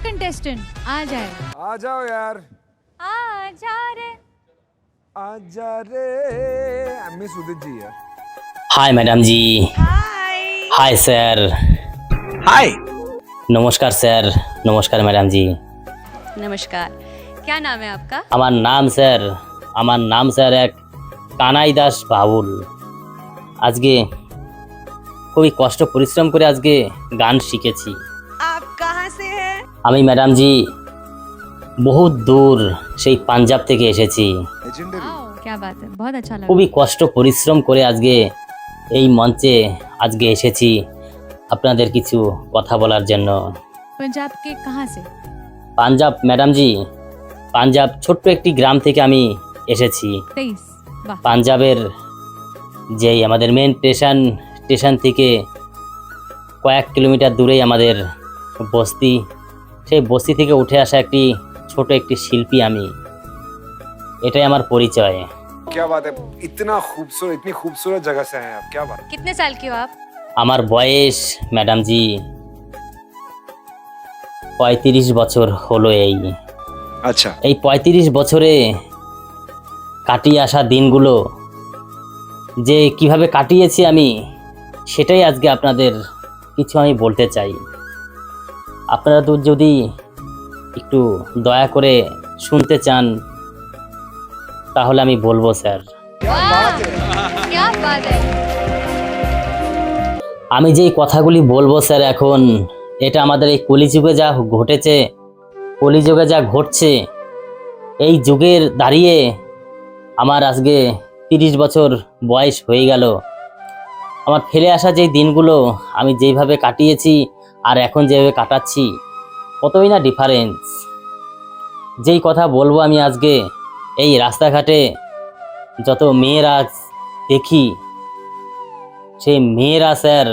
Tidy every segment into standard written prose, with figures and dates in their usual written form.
Contestant आ जाए। आ जाओ यार, आ जा रे। आ जा रे। मिस उदित जी यार। हाय मैडम जी। हाय স্যার। हाय। নমস্কার স্যার। নমস্কার ম্যাডাম জি। नमस्कार। क्या नाम है आपका? আমার নাম স্যার এক কানাই দাস বাউল। আজকে খুবই কষ্ট পরিশ্রম করে আজকে গান শিখেছি। आप कहाँ से हैं? আমি ম্যাডাম জি বহুত দূর সেই পাঞ্জাব থেকে এসেছি। लेजेंडरी। वाओ, क्या बात है, बहुत अच्छा लगा। খুবই কষ্ট পরিশ্রম করে আজকে এই মঞ্চে আজকে এসেছি আপনাদের কিছু কথা বলার জন্য। पंजाब के कहाँ से? পাঞ্জাব ম্যাডাম জি, পাঞ্জাব ছোট্ট একটি গ্রাম থেকে আমি এসেছি। 23। वाह। পাঞ্জাবের যেই আমাদের মেন স্টেশন থেকে কয়েক কিলোমিটার দূরেই আমাদের বস্তি। সেই বস্তি থেকে উঠে আসা একটি ছোট একটি শিল্পী আমি। এটাই আমার পরিচয়। क्या बात है, इतना खूबसूरत, इतनी खूबसूरत जगह से हैं आप, क्या बात। कितने साल के हो आप? আমার বয়স ম্যাডাম জি 35 বছর হলো। अच्छा। এই 35 বছরে কাটিয়ে আসা দিনগুলো যে কিভাবে কাটিয়েছি আমি, সেটাই আজকে আপনাদের কিছু আমি বলতে চাই। আপনারা তো যদি একটু দয়া করে শুনতে চান তাহলে আমি বলবো স্যার। क्या बात है। আমি যেই কথাগুলি বলবো স্যার এখন, এটা আমাদের এই কলিযুগে যা ঘটেছে, কলিযুগে যা ঘটছে, এই যুগের দাঁড়িয়ে আমার আজকে 30 বছর বয়স হয়ে গেল। আমার ফেলে আসা যেই দিনগুলো আমি যেইভাবে কাটিয়েছি আর এখন যেভাবে কাটাচ্ছি, কতই না ডিফারেন্স। যেই কথা বলবো আমি আজকে, এই রাস্তাঘাটে যত মেয়েরা দেখি, সেই মেয়েরা স্যার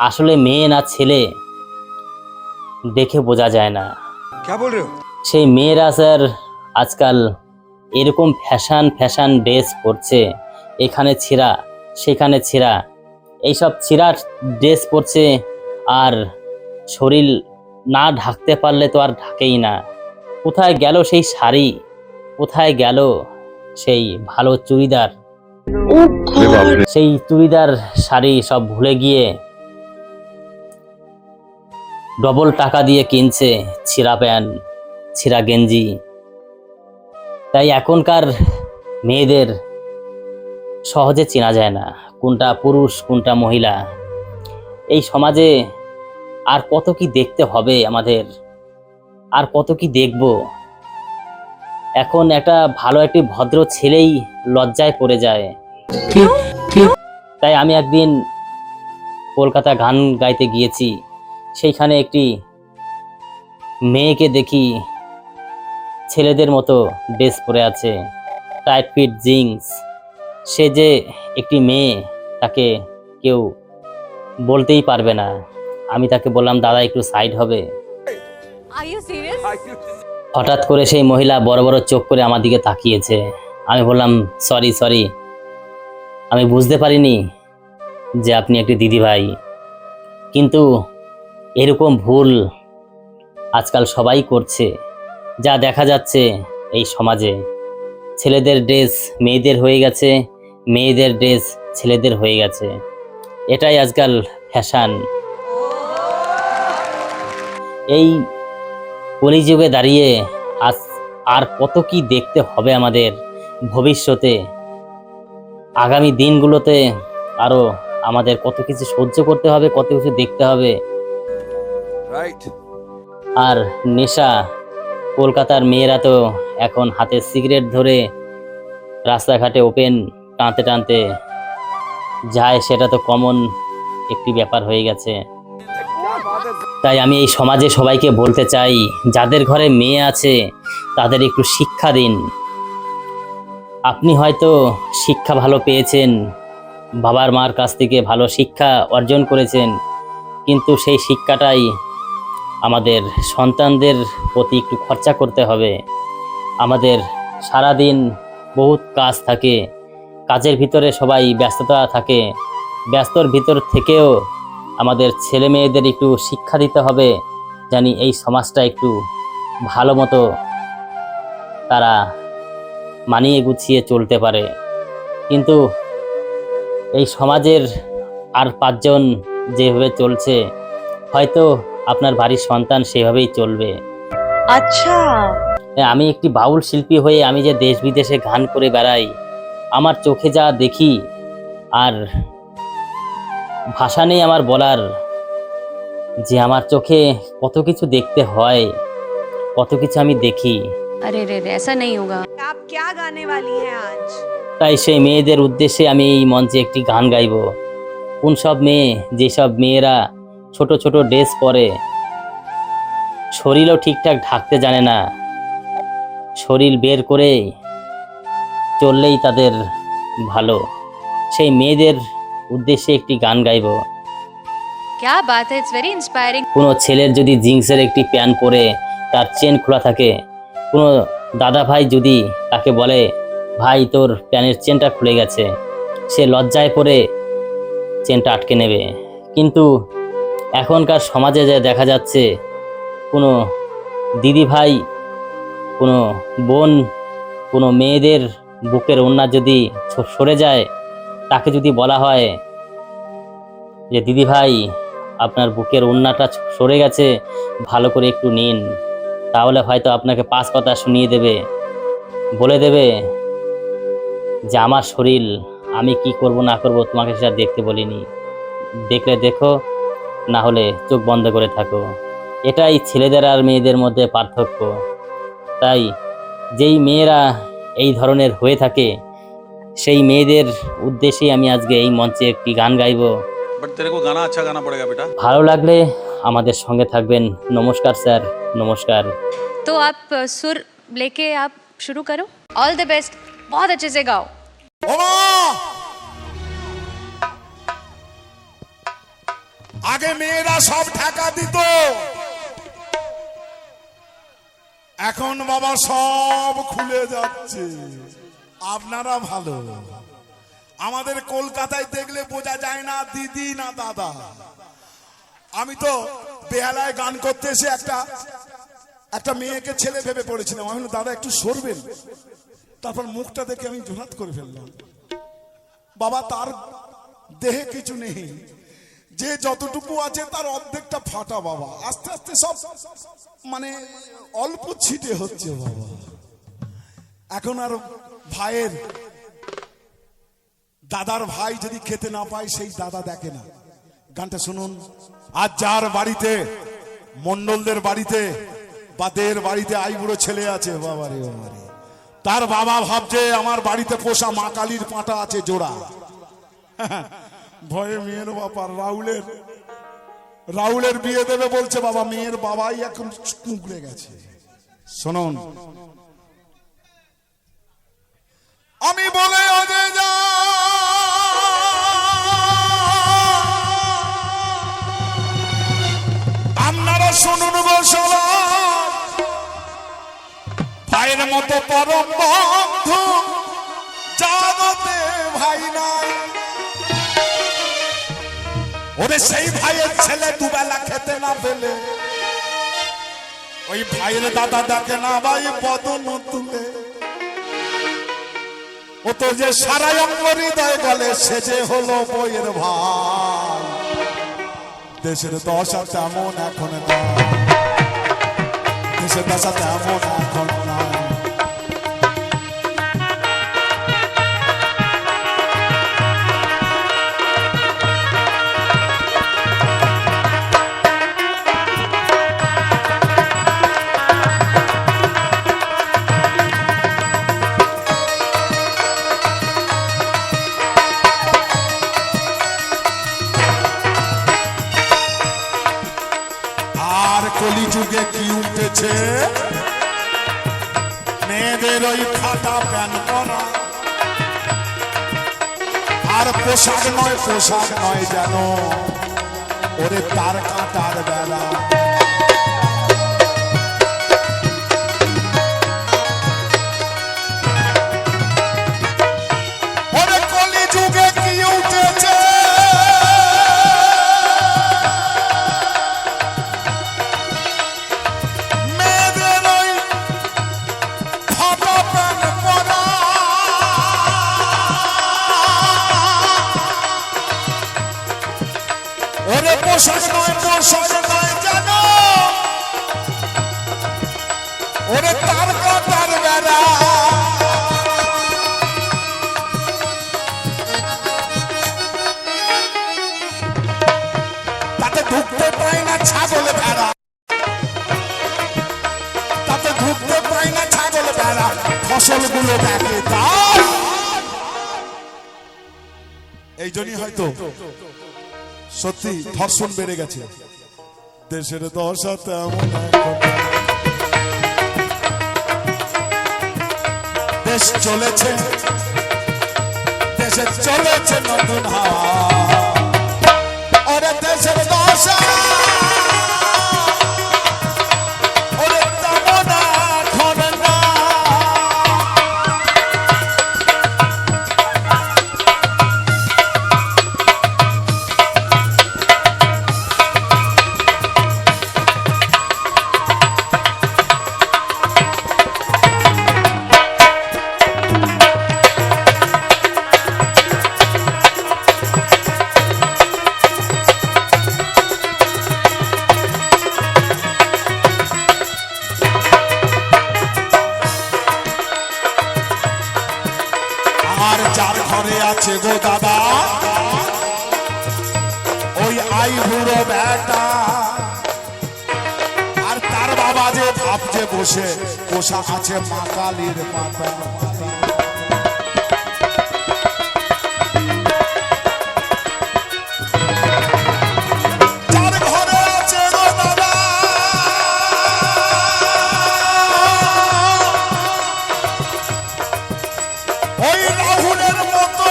আসলে মেয়ে না ছেলে দেখে বোঝা যায় না। क्या बोल रहे हो? সেই মেয়েরা স্যার আজকাল এরকম ফ্যাশন ড্রেস পরছে, এখানে ছেঁড়া সেখানে ছেঁড়া, এইসব ছেঁড়া ড্রেস পরছে। আর শরীর না ঢাকতে পারলে তো আর ঢাকেই না। কোথায় গেল সেই শাড়ি, কোথায় গেল সেই ভালো চুড়িদার, সেই চুড়িদার শাড়ি সব ভুলে গিয়ে ডবল টাকা দিয়ে কিনছে ছিঁড়া প্যান্ট, ছিঁড়া গেঞ্জি। তাই এখনকার মেয়েদের সহজে চেনা যায় না কোনটা পুরুষ কোনটা মহিলা। এই সমাজে আর কত কি দেখতে হবে আমাদের, আর কত কি দেখব। এখন একটা ভালো একটি ভদ্র ছেলেই লজ্জায় পড়ে যায়। তাই আমি একদিন কলকাতা গান গাইতে গিয়েছি, সেইখানে একটি মেয়েকে দেখি ছেলেদের মতো ড্রেস পরে আছে, টাইট ফিট জিন্স। সে যে একটি মেয়ে তাকে কেউ বলতেই পারবে না। আমি তাকে বললাম, দাদা একটু সাইড হবে। Are you serious? হঠাৎ করে সেই মহিলা বড় বড় চোখ করে আমার দিকে তাকিয়েছে। আমি বললাম, সরি, আমি বুঝতে পারিনি যে আপনি একটি দিদি ভাই। কিন্তু এরকম ভুল আজকাল সবাই করছে। যা দেখা যাচ্ছে এই সমাজে, ছেলেদের ড্রেস মেয়েদের হয়ে গেছে, মেয়েদের ড্রেস ছেলেদের হয়ে গেছে। এটাই আজকাল ফ্যাশন। এই কলিযুগে দাঁড়িয়ে আজ আর কত কি দেখতে হবে আমাদের ভবিষ্যতে, আগামী দিনগুলোতে আরো আমাদের কত কিছু সহ্য করতে হবে, কত কিছু দেখতে হবে। राइट। আর নেশা, কলকাতার মেয়েরা তো এখন হাতে সিগারেট ধরে রাস্তাঘাটে ওপেন টানতে টানতে যায়, সেটা তো কমন একটি ব্যাপার হয়ে গেছে। क्या बात है। তাই আমি এই সমাজে সবাইকে বলতে চাই, যাদের ঘরে মেয়ে আছে তাদের একটু শিক্ষা দিন। আপনি হয়তো শিক্ষা ভালো পেয়েছেন, বাবার মার কাছ থেকে ভালো শিক্ষা অর্জন করেছেন, কিন্তু সেই শিক্ষাটাই আমাদের সন্তানদের প্রতি একটু খরচা করতে হবে। আমাদের সারাদিন বহুত কাজ থাকে, কাজের ভিতরে সবাই ব্যস্ততা থাকে। ব্যস্তর ভিতর থেকেও আমাদের ছেলে মেয়েদের একটু শিক্ষা দিতে হবে জানি এই সমাজটা একটু ভালো মতো তারা মানিয়ে গুছিয়ে চলতে পারে। কিন্তু এই সমাজের আর 5 জন যেভাবে চলছে, হয়তো আপনার বাড়ির সন্তান সেভাবেই চলবে। अच्छा আমি একটি বাউল শিল্পী হয়ে আমি যে দেশ বিদেশে গান করে বেড়াই, আমার চোখে যা দেখি আর ভাষা নেই আমার বলার, যে আমার চোখে কত কিছু দেখতে হয়, কত কিছু আমি দেখি। अरे रे रे ऐसा नहीं होगा। आप क्या गाने वाली हैं आज? তাই সেই মেয়েদের উদ্দেশ্যে আমি এই মঞ্চে একটি গান গাইব। কোন সব মেয়ে, যেসব মেয়েরা ছোট ছোট ড্রেস পরে, শরীরও ঠিকঠাক ঢাকতে জানে না, শরীর বের করে চললেই তাদের ভালো, সেই মেয়েদের উদ্দেশ্যে একটি গান গাইব। क्या बात है, इट्स वेरी इंस्पायरिंग। কোনো ছেলের যদি জিন্সের একটি প্যান্ট পরে তার চেন খোলা থাকে, কোনো দাদা ভাই যদি তাকে বলে ভাই তোর প্যান্টের চেনটা খুলে গেছে, সে লজ্জায় পড়ে চেনটা আটকে নেবে। কিন্তু এখনকার সমাজে যা দেখা যাচ্ছে, কোনো দিদি ভাই, কোনো বোন, কোনো মেয়েদের বুকের ওড়না যদি সরে যায়, তাকে যদি বলা হয় যে দিদি ভাই আপনার বুকের ওড়নাটা সরে গেছে, ভালো করে একটু নিন, তাহলে হয়তো আপনাকে 5 কথা শুনিয়ে দেবে, বলে দেবে যে আমার শরীর, আমি কি করব না করব তোমাকে সেটা দেখতে বলিনি, দেখলে দেখো, না হলে চোখ বন্ধ করে থাকো। এটাই ছেলেদের আর মেয়েদের মধ্যে পার্থক্য। তাই যেই মেয়েরা এই ধরনের হয়ে থাকে, সেই মেয়েদের উদ্দেশ্যেই আমি আজকে এই মঞ্চে একটি গান গাইব। बट तेरे को गाना अच्छा गाना पड़ेगा बेटा। ভালো লাগলে আমাদের সঙ্গে থাকবেন। নমস্কার স্যার, নমস্কার। तो आप सुर लेके आप शुरू करो। ऑल द बेस्ट, बहुत अच्छे से गाओ। আগে মেয়েরা সব ঠেকা দিত, এখন বাবা সব খুলে যাচ্ছে। আপনারা ভালো, আমাদের কলকাতায় দেখলে বোঝা যায় না দিদি না দাদা। আমি তো বেহালায় গান করতে এসে একটা মেয়েকে ছেলে ভেবে পড়েছিলাম। আমি বললাম, দাদা একটু সরবেন। তারপর মুখটা দেখে আমি জোনাত করে ফেললাম। বাবা তার দেহে কিছু নেই, যে যতটুকু আছে তার অর্ধেকটা ফাটা। বাবা আস্তে আস্তে সব মানে অল্প ছিটে হচ্ছে। বাবা এখন আর ভাইয়ের, দাদার ভাই যদি খেতে না পায়, সেই দাদা দেখে না। গানটা শুনুন। আজ যার বাড়িতে, মন্ডলদের বাড়িতে বা দের বাড়িতে আইবুড়ো ছেলে আছে, বাবারে বাবারে, তার বাবা ভাবছে আমার বাড়িতে পোষা মা কালীর পাঁটা আছে জোড়া। ভয়ে মেয়ের বাবা রাহুলের বিয়ে দেবে বলছে, বাবা মেয়ের বাবাই এখন কুঁকড়ে গেছে। শুনুন, আমি বলে ওজে যা আপনারা শুনুন গো সবাই, ভাইয়ের মতো পরম বন্ধু জগতে ভাই নাই। ওরে সেই ভাইয়ের ছেলে দুবেলা খেতে না পেলে, ওই ভাইয়ের দাদা দেখে না ভাই বদন তুলে। ও তো যে সারা অঙ্গ হৃদয় গলে, সে যে হলো বইয়ের ভাই। দেশের দশা তেমন এখন নাই, দেশের দশা তেমন এখন নাই। কলিযুগে কি উঠেছে, মেয়েদের ওই ফাটা প্যান পরা, আর পোশাক নয় যেন ওরে তার কাটার বেলা। ওরে কলিযুগে কি উঠেছে, ওরে পোশাক নয় পোশাক নয় জানো ওরে তার কাটার বেড়া তাতে ঢুকতে পায় না ছাগল ভেড়া তাতে ঢুকতে পায় না ছাগল ভেড়া ফসলগুলো দেখে তার এই জন্যই হয়তো সত্যি ধর্ষণ বেড়ে গেছে দেশের দশা তেমন দেশ চলেছে দেশে চলেছে নতুন হাওয়া ওরে দেশের দশা ওরে তেমন এখন না আর যার ঘরে আছে গো দাদা ওই আই বুড়ো বেটা আর তার বাবা যে ভাবছে বসে পোশাক আছে মা কালীর পাতা যার ঘরে আছে গো দাদা ওই রাহুলের মতো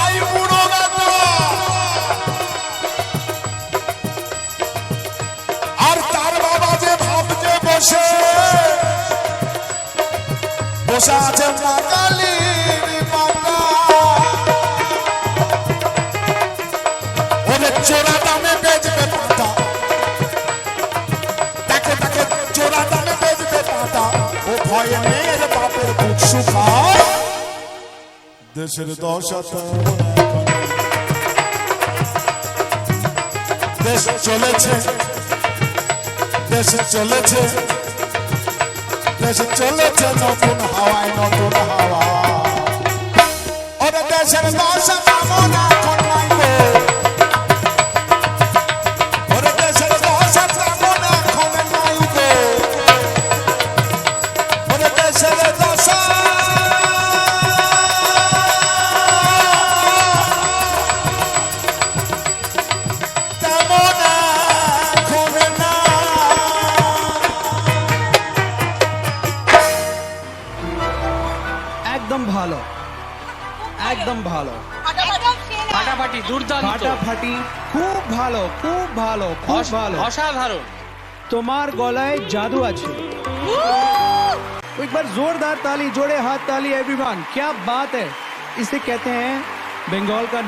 আই বুড়ো বেটা আর তার বাবা যে ভাবছে বসে বসে আছে মা কালীর পাতা ওদের চোরা দামে বেচবে পাতা তাকে তাকে চোরা দামে বেচবে পাতা ও ভয়ে মেয়ের বাপের বুক শুকায় দেশের দশা দেশ চলেছে দেশে চলেছে দেশে চলেছে নতুন হাওয়ায় নতুন হাওয়া ওরে দেশের দশা তেমন এখন নাই গো ওরে দেশের দশা তেমন এখন নাই গো ওরে দেশের দশা একদম ভালো একদম ভালো ফাটাফাটি দুর্দান্ত ফাটাফাটি খুব ভালো খুব ভালো খুব ভালো অসাধারণ তোমার গলায় জাদু আছে एक बार जोरदार ताली जोड़े हाथ ताली एवरीवन क्या बात है इसे कहते हैं बंगाल का